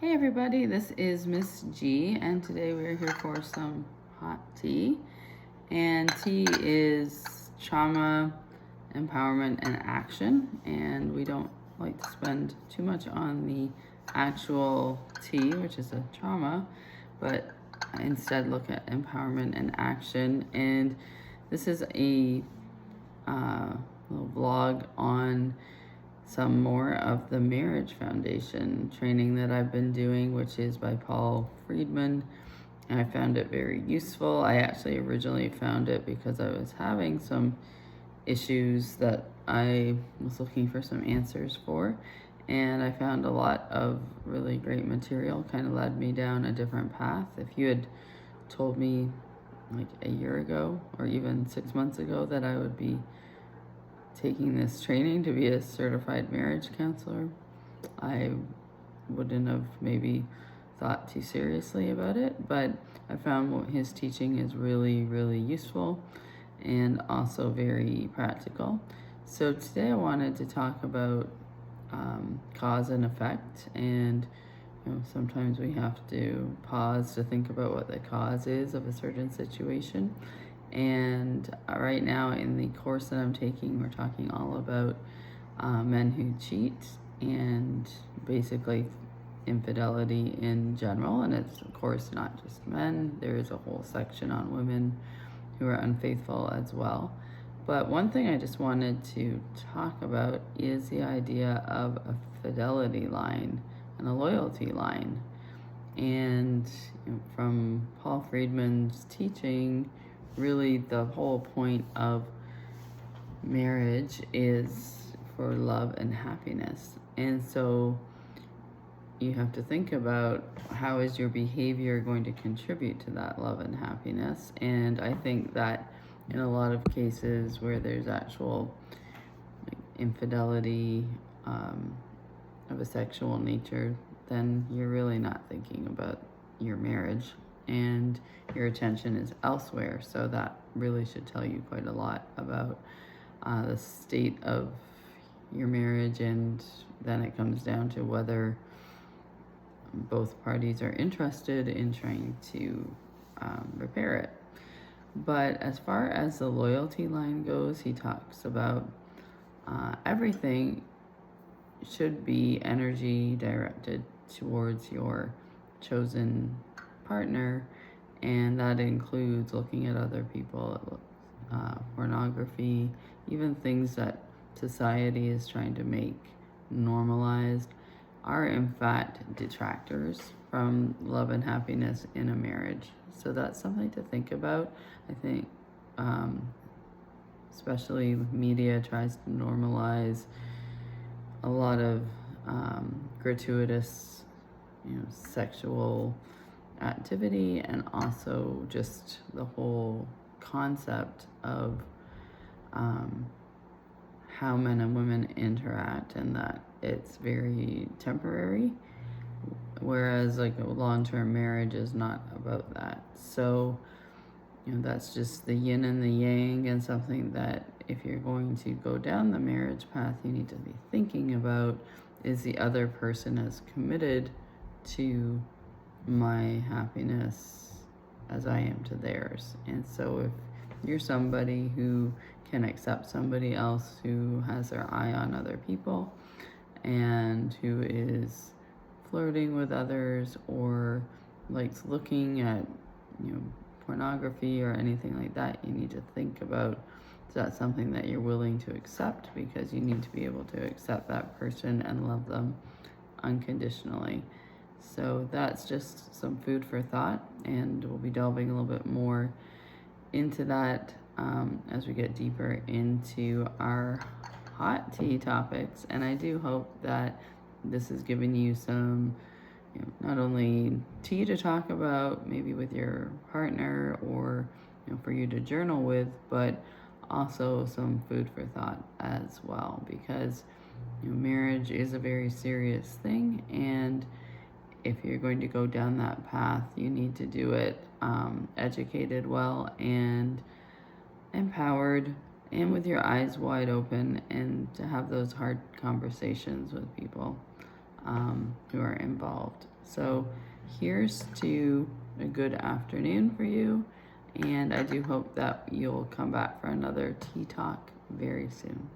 Hey everybody, this is Miss G, and today we're here for some hot tea. And tea is trauma, empowerment, and action. And we don't like to spend too much on the actual tea, which is a trauma, but instead look at empowerment and action. And this is a little vlog on some more of the Marriage Foundation training that I've been doing, which is by Paul Friedman. And I found it very useful. I actually originally found it because I was having some issues that I was looking for some answers for. And I found a lot of really great material, kind of led me down a different path. If you had told me like a year ago or even 6 months ago that I would be taking this training to be a certified marriage counselor, I wouldn't have maybe thought too seriously about it, but I found what his teaching is really, really useful and also very practical. So today I wanted to talk about cause and effect, and sometimes we have to pause to think about what the cause is of a certain situation. And right now in the course that I'm taking, we're talking all about men who cheat and basically infidelity in general. And it's, of course, not just men. There is a whole section on women who are unfaithful as well. But one thing I just wanted to talk about is the idea of a fidelity line and a loyalty line. And from Paul Friedman's teaching, really the whole point of marriage is for love and happiness. And so you have to think about how is your behavior going to contribute to that love and happiness. And I think that in a lot of cases where there's actual infidelity of a sexual nature, then you're really not thinking about your marriage and your attention is elsewhere. So that really should tell you quite a lot about the state of your marriage, and then it comes down to whether both parties are interested in trying to repair it. But as far as the loyalty line goes, he talks about everything should be energy directed towards your chosen partner, and that includes looking at other people, pornography, even things that society is trying to make normalized are in fact detractors from love and happiness in a marriage. So that's something to think about. I think especially media tries to normalize a lot of gratuitous sexual activity, and also just the whole concept of how men and women interact, and that it's very temporary, whereas like a long-term marriage is not about that. So that's just the yin and the yang, and something that if you're going to go down the marriage path, you need to be thinking about, is the other person as committed to my happiness as I am to theirs. And so if you're somebody who can accept somebody else who has their eye on other people and who is flirting with others or likes looking at pornography or anything like that, you need to think about, is that something that you're willing to accept? Because you need to be able to accept that person and love them unconditionally. So that's just some food for thought, and we'll be delving a little bit more into that as we get deeper into our hot tea topics. And I do hope that this is giving you some not only tea to talk about maybe with your partner, or for you to journal with, but also some food for thought as well, because marriage is a very serious thing, and if you're going to go down that path, you need to do it educated well and empowered and with your eyes wide open, and to have those hard conversations with people who are involved. So here's to a good afternoon for you, and I do hope that you'll come back for another tea talk very soon.